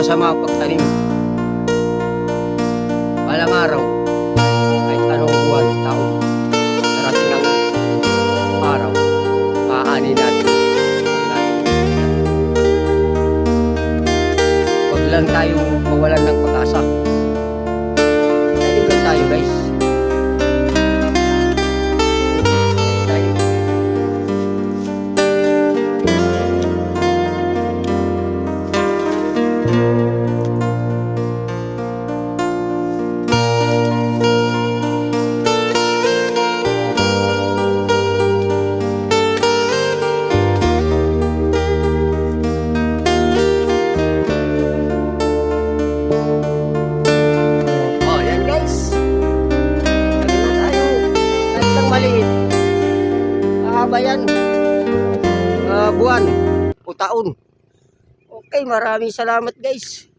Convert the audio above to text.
masama ang pagtanim. Balang araw, kahit anong buwan, taon, darating ang araw, aanin natin. Huwag lang tayong mawalan ng pag-asa. Tanim lang tayo, guys. Maliit, mahaba yan, buwan o taon. Okay, maraming salamat guys.